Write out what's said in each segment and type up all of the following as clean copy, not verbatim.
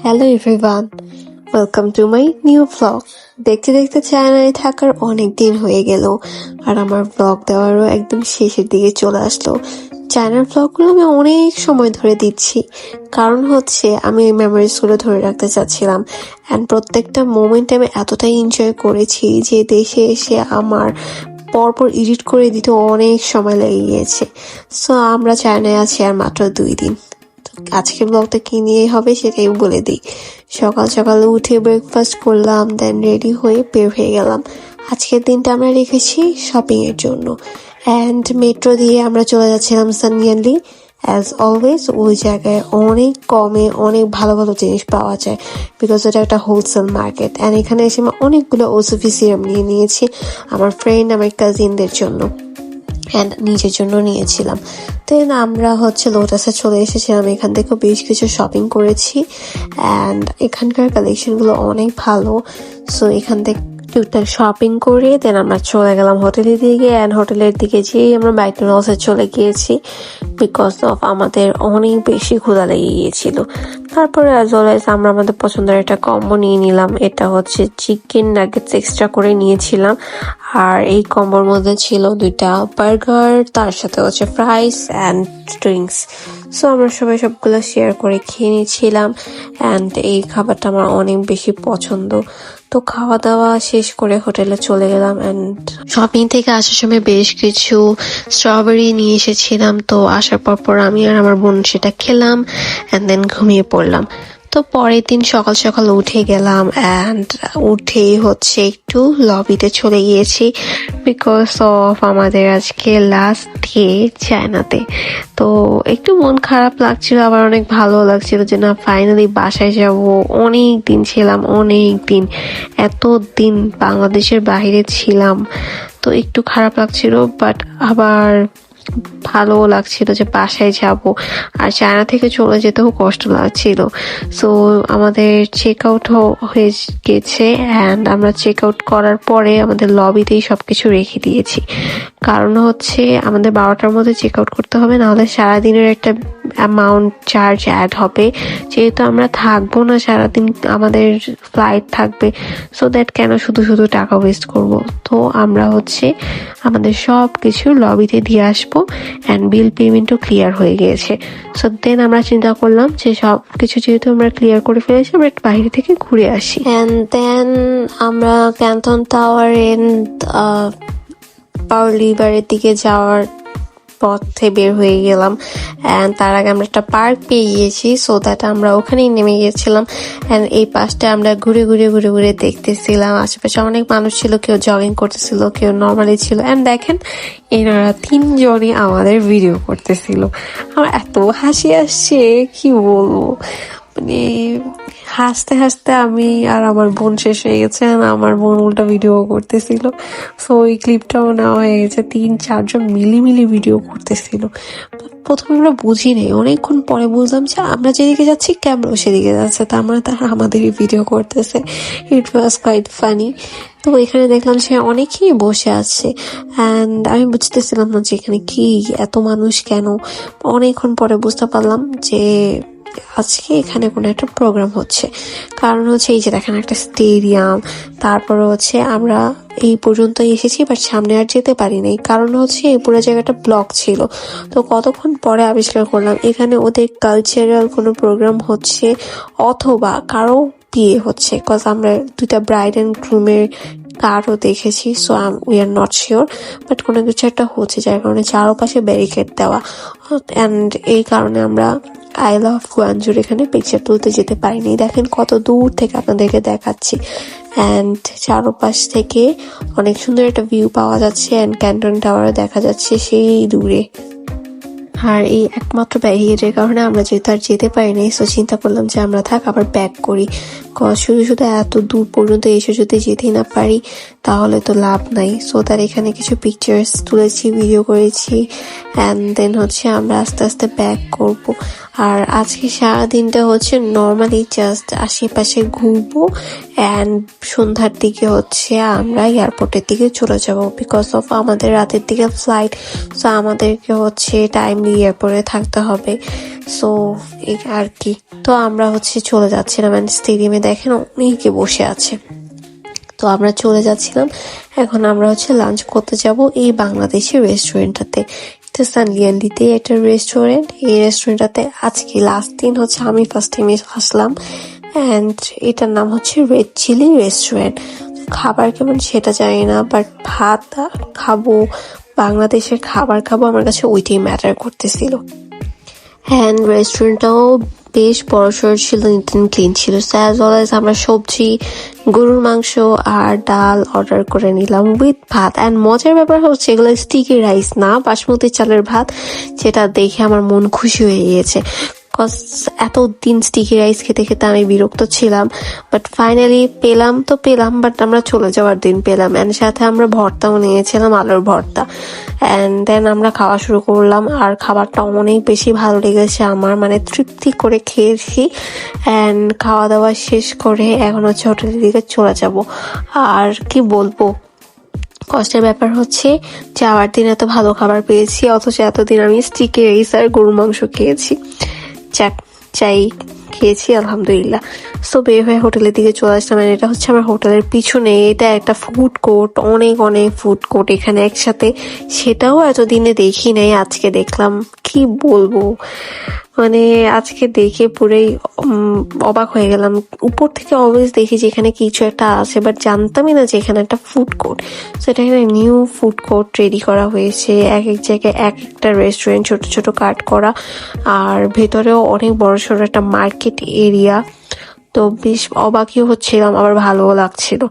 Hello everyone, welcome to my new vlog. দেখতে দেখতে চ্যানেলে থাকার অনেক দিন হয়ে গেল আর আমার ভ্লগ দেওয়ারও একদম শেষের দিকে চলে আসলো। চ্যানেল ভ্লগগুলো আমি অনেক সময় ধরে দিচ্ছি, কারণ হচ্ছে আমি এই মেমোরিজগুলো ধরে রাখতে চাচ্ছিলাম। অ্যান্ড প্রত্যেকটা মোমেন্ট আমি এতটাই এনজয় করেছি যে দেশে এসে আমার পরপর এডিট করে দিতে অনেক সময় লেগে গিয়েছে। সো আমরা চ্যানেলে আছি আর মাত্র 2 দিন। আজকে ব্লগটা কি নিয়ে হবে সেটাই বলে দিই। সকাল সকাল উঠে ব্রেকফাস্ট করলাম, দেন রেডি হয়ে বের হয়ে গেলাম। আজকের দিনটা আমরা রেখেছি শপিং এর জন্য, অ্যান্ড মেট্রো দিয়ে আমরা চলে যাচ্ছিলাম সানিয়ালি। অ্যাজ অলওয়েজ ওই জায়গায় অনেক কমে অনেক ভালো ভালো জিনিস পাওয়া যায়, বিকজ ওটা একটা হোলসেল মার্কেট। অ্যান্ড এখানে এসে আমি অনেকগুলো ওসফি সিরাম নিয়ে নিয়েছি আমার ফ্রেন্ড, আমার কাজিনদের জন্য, অ্যান্ড নিজের জন্য নিয়েছিলাম। দেন আমরা লোটাসে চলে এসেছিলাম। এখান থেকে বেশ কিছু শপিং করেছি, অ্যান্ড এখানকার কালেকশনগুলো অনেক ভালো। সো এখান থেকে টুকটাক শপিং করে দেন আমরা চলে গেলাম হোটেলের দিকে। অ্যান্ড হোটেলের দিকে যেয়ে আমরা ম্যাকডোনাল্ডসে চলে গিয়েছি, বিকজ অফ আমাদের অনেক বেশি ক্ষুধা লেগে গিয়েছিল। তারপরে অ্যাজ অলওয়েজ আমরা আমাদের পছন্দের একটা কম্বো নিয়ে নিলাম। এটা হচ্ছে চিকেন নাগেটস এক্সট্রা করে নিয়েছিলাম, আর এই কম্বোর মধ্যে ছিল 2টা বার্গার, তার সাথে হচ্ছে ফ্রাইস অ্যান্ড ড্রিঙ্কস। সো আমরা সবাই সবগুলো শেয়ার করে খেয়ে নিয়েছিলাম, অ্যান্ড এই খাবারটা আমার অনেক বেশি পছন্দ। তো খাওয়া দাওয়া শেষ করে হোটেলে চলে গেলাম, অ্যান্ড শপিং থেকে আসার সময় বেশ কিছু স্ট্রবেরি নিয়ে এসেছিলাম। তো আসার পর আমি আর আমার বোন সেটা খেলাম, অ্যান্ড দেন ঘুমিয়ে পড়লাম। তো পরের দিন সকাল সকাল উঠে গেলাম, অ্যান্ড উঠেই একটু লবিতে চলে গিয়েছি, বিকজ অফ আমাদের আজকে লাস্ট ডে চায়নাতে। তো একটু মন খারাপ লাগছিল, আবার অনেক ভালো লাগছিল যে না, ফাইনালি বাসায় যাব। অনেক দিন ছিলাম, অনেক দিন, এত দিন বাংলাদেশের বাইরে ছিলাম, তো একটু খারাপ লাগছিল, বাট আবার ভালো লাগছিল যে বাসায় যাব। আর চায়না থেকে চলে যেতেও কষ্ট লাগছিল। সো আমাদের চেক আউট হয়ে গেছে, অ্যান্ড আমরা চেক আউট করার পরে আমাদের লবিতেই সবকিছু রেখে দিয়েছি। কারণ আমাদের 12টার মধ্যে চেক আউট করতে হবে, নাহলে সারাদিনের একটা অ্যামাউন্ট চার্জ অ্যাড হবে। যেহেতু আমরা থাকবো না সারাদিন, আমাদের ফ্লাইট থাকবে, সো দ্যাট কেন শুধু শুধু টাকা ওয়েস্ট করব। তো আমরা আমাদের সব কিছু লবিতে দিয়ে আসবো, অ্যান্ড বিল পেমেন্টও ক্লিয়ার হয়ে গিয়েছে। সো দেন আমরা চিন্তা করলাম যে সব কিছু যেহেতু আমরা ক্লিয়ার করে ফেলেছি, আমরা বাইরে থেকে ঘুরে আসি। অ্যান্ড দেন আমরা ক্যান্টন টাওয়ার এন্ড পাউলিবারের দিকে যাওয়ার পথে বের হয়ে গেলাম, অ্যান্ড তার আগে আমরা একটা পার্ক পেয়ে গিয়েছি, সো দ্যাট আমরা ওখানেই নেমে গিয়েছিলাম। অ্যান্ড এই পাশটা আমরা ঘুরে ঘুরে ঘুরে ঘুরে দেখতেছিলাম। আশেপাশে অনেক মানুষ ছিল, কেউ জগিং করতেছিল, কেউ নর্মালি ছিল। অ্যান্ড দেখেন, এনারা 3জনই আমাদের ভিডিও করতেছিল। আমার এত হাসি আসছে কি বলবো, মানে হাসতে হাসতে আমি আর আমার বোন শেষ হয়ে গেছে, আমার বোন উল্টা ভিডিও করতেছিল। সো ওই ক্লিপটাও নেওয়া হয়ে গেছে, 3-4জন মিলি ভিডিও করতেছিল। প্রথমে আমরা বুঝি নেই, অনেকক্ষণ পরে বুঝলাম যে আমরা যেদিকে যাচ্ছি ক্যামেরাও সেদিকে যাচ্ছে, তার মানে তারা আমাদেরই ভিডিও করতেছে। ইট ওয়াজ কোয়াইট ফানি। তো এখানে দেখলাম সে অনেকেই বসে আছে, অ্যান্ড আমি বুঝতেছিলাম না যে এখানে কি এত মানুষ কেন। অনেকক্ষণ পরে বুঝতে পারলাম যে আজকে এখানে কোনো একটা প্রোগ্রাম হচ্ছে। কারণ এই যে দেখেন একটা স্টেডিয়াম, তারপরে আমরা এই পর্যন্ত এসেছি, বাট সামনে আর যেতে পারি নাই, কারণ এই পুরো জায়গাটা ব্লক ছিল। তো কতক্ষণ পরে আবিষ্কার করলাম এখানে ওদের কালচারাল কোনো প্রোগ্রাম হচ্ছে, অথবা কারো বিয়ে হচ্ছে, কজ আমরা 2টা ব্রাইড অ্যান্ড গ্রুমের কারও দেখেছি। So we are not sure, but কোনো কিছু একটা হচ্ছে, যার কারণে চারপাশে ব্যারিকেড দেওয়া, অ্যান্ড এই কারণে আমরা আই লাভ গুয়াঞ্জুর এখানে পিকচার তুলতে যেতে পারিনি। দেখেন কত দূর থেকে আপনাদেরকে দেখাচ্ছি, অ্যান্ড চারপাশ থেকে অনেক সুন্দর একটা ভিউ পাওয়া যাচ্ছে, অ্যান্ড ক্যান্টন টাওয়ার দেখা যাচ্ছে সেই দূরে। আর এই একমাত্র ব্যারিকেডের কারণে আমরা যেহেতু আর যেতে পারিনি, সো চিন্তা করলাম যে আমরা আবার ব্যাক করি। শুধু শুধু এত দূর পর্যন্ত এসে যদি যেতেই না পারি তাহলে তো লাভ নাই। সো তার এখানে কিছু পিকচার্স তুলেছি, ভিডিও করেছি, অ্যান্ড দেন আমরা আস্তে আস্তে ব্যাক করব। আর আজকে সারাদিনটা হচ্ছে নর্মালি জাস্ট আশেপাশে ঘুরবো অ্যান্ড সন্ধ্যার দিকে হচ্ছে আমরা এয়ারপোর্টের দিকে চলে যাব বিকজ অফ আমাদের রাতের দিকে ফ্লাইট। সো আমাদেরকে হচ্ছে টাইমলি এয়ারপোর্টে থাকতে হবে। সো এই আর কি। তো আমরা হচ্ছে চলে যাচ্ছিলাম অ্যান্ড স্টেডিয়ামে দেখেন অনেকে বসে আছে। তো আমরা চলে যাচ্ছিলাম। এখন আমরা হচ্ছে লাঞ্চ করতে যাব এই বাংলাদেশের রেস্টুরেন্টটাতে। সানলিয়ান্ডিতে একটা রেস্টুরেন্ট। এই রেস্টুরেন্টটাতে আজকে লাস্ট দিন হচ্ছে আমি ফার্স্ট টাইম আসলাম অ্যান্ড এটার নাম হচ্ছে রেড চিলি রেস্টুরেন্ট। খাবার কেমন সেটা জানি না, বাট ভাত খাবো, বাংলাদেশের খাবার খাবো, আমার কাছে ওইটাই ম্যাটার করতেছিল। অ্যান্ড রেস্টুরেন্টটাও বেশ বড়সড় ছিল, নিট অ্যান্ড ক্লিন ছিল। অ্যাজ ওয়েল এজ আমরা সবজি, গরুর মাংস আর ডাল অর্ডার করে নিলাম উইথ ভাত। অ্যান্ড মজার ব্যাপার হচ্ছে এগুলো স্টিকি রাইস না, বাসমতি চালের ভাত, যেটা দেখে আমার মন খুশি হয়ে গিয়েছে। কজ এতদিন স্টিকি রাইস খেতে খেতে আমি বিরক্ত ছিলাম, বাট ফাইনালি পেলাম তো পেলাম, বাট আমরা চলে যাওয়ার দিন পেলাম। অ্যান্ড সাথে আমরা ভর্তাও নিয়েছিলাম, আলুর ভর্তা। অ্যান্ড দেন আমরা খাওয়া শুরু করলাম আর খাবারটা অনেক বেশি ভালো লেগেছে আমার, মানে তৃপ্তি করে খেয়েছি। অ্যান্ড খাওয়া দাওয়া শেষ করে এখন হচ্ছে হোটেলের দিকে চলে যাব। আর কি বলবো, কষ্টের ব্যাপার হচ্ছে যাওয়ার দিন এত ভালো খাবার পেয়েছি, অথচ এতদিন আমি স্টিকি রাইস আর গরু মাংস খেয়েছি। চাই খেয়েছি আলহামদুলিল্লাহ। সো বের হয়ে হোটেলের দিকে চলে আসলাম। এটা হচ্ছে আমার হোটেলের পিছনে, এটা একটা ফুড কোর্ট, অনেক অনেক ফুড কোর্ট এখানে একসাথে, সেটাও এতদিনে দেখি নাই, আজকে দেখলাম। কি বলবো, মানে আজকে দেখে পুরোই অবাক হয়ে গেলাম। উপর থেকে অলওয়েজ দেখি যে এখানে কিছু একটা আছে, বাট জানতামই না যে এখানে একটা ফুড কোর্ট। সো এটা এখানে নিউ ফুড কোর্ট রেডি করা হয়েছে, এক এক জায়গায় এক একটা রেস্টুরেন্ট ছোট ছোট কাট করা, আর ভেতরেও অনেক বড় সড়ো একটা মার্কেট এরিয়া। তো বেশ অবাকই হচ্ছিলাম, আবার ভালোও লাগছিল।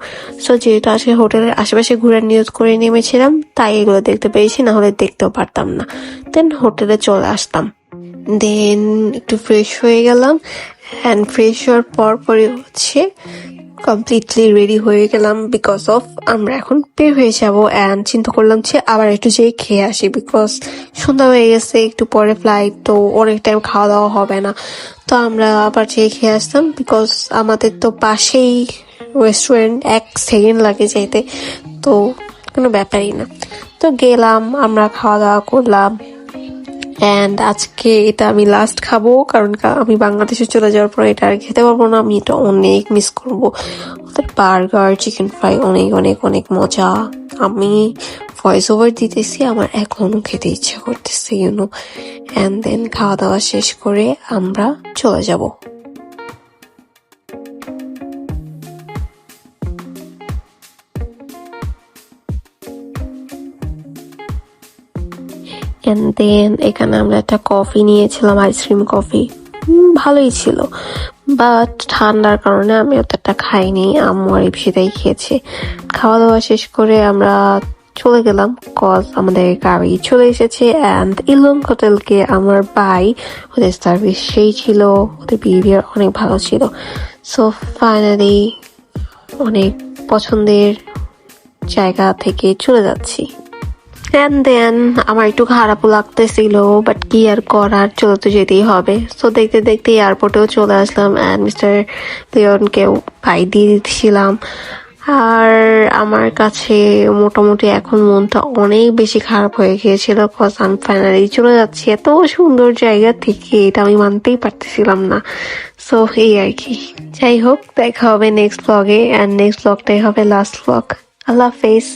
সো যেহেতু আজকে হোটেলের আশেপাশে ঘোরার নিয়ত করে নেমেছিলাম, তাই এগুলো দেখতে পেয়েছি, না হলে দেখতেও পারতাম না। দেন হোটেলে চলে আসতাম, দেন একটু ফ্রেশ হয়ে গেলাম। অ্যান্ড ফ্রেশ হওয়ার পরই হচ্ছে কমপ্লিটলি রেডি হয়ে গেলাম বিকজ অফ আমরা এখন বের হয়ে যাবো। অ্যান্ড চিন্তা করলাম যে আবার একটু যেয়ে খেয়ে আসি, বিকজ সন্ধ্যা হয়ে গেছে, একটু পরে ফ্লাইট, তো অনেক টাইম খাওয়া দাওয়া হবে না। তো আমরা আবার যেয়ে খেয়ে আসতাম, বিকজ আমাদের তো পাশেই রেস্টুরেন্ট, 1 সেকেন্ড লাগে যেতে, তো কোনো ব্যাপারই না। তো গেলাম, আমরা খাওয়া দাওয়া করলাম। অ্যান্ড আজকে এটা আমি লাস্ট খাবো, কারণ আমি বাংলাদেশে চলে যাওয়ার পর এটা আর খেতে পারবো না। আমি এটা অনেক মিস করবো। ওদের বার্গার, চিকেন ফ্রাই অনেক অনেক অনেক মজা। আমি ভয়েস ওভার দিতেছি, আমার এখনো খেতে ইচ্ছা করতেছে ইউনো। অ্যান্ড দেন খাওয়া দাওয়া শেষ করে আমরা চলে যাব। এন্ড দেন এখানে আমরা একটা কফি নিয়েছিলাম, আইসক্রিম কফি, ভালোই ছিল, বাট ঠান্ডার কারণে আমি অতটা খাইনি, আম্মু আর সেটাই খেয়েছে। খাওয়া দাওয়া শেষ করে আমরা চলে গেলাম, কজ আমাদের গাড়ি চলে এসেছে। অ্যান্ড ইলং হোটেলকে আমার ভাই, ওদের সার্ভিস সেই ছিল, ওদের বিহেভিয়ার অনেক ভালো ছিল। সো ফাইনালি অনেক পছন্দের জায়গা থেকে চলে যাচ্ছি। অ্যান্ড দেন আমার একটু খারাপও লাগতেছিল, বাট কি আর করার, চলে তো যেতেই হবে। সো দেখতে দেখতে এয়ারপোর্টেও চলে আসলাম অ্যান্ড মিস্টার লিওনকেও বাই দিয়ে দিচ্ছিলাম। আর আমার কাছে মোটামুটি এখন মনটা অনেক বেশি খারাপ হয়ে গিয়েছিল, কজ আমি ফাইনালি চলে যাচ্ছি এত সুন্দর জায়গা থেকে, এটা আমি মানতেই পারতেছিলাম না। সো এই আর কি, যাই হোক, দেখা হবে নেক্সট ব্লগে, অ্যান্ড নেক্সট ব্লগটাই হবে লাস্ট ব্লগ। আল্লাহ হাফেজ।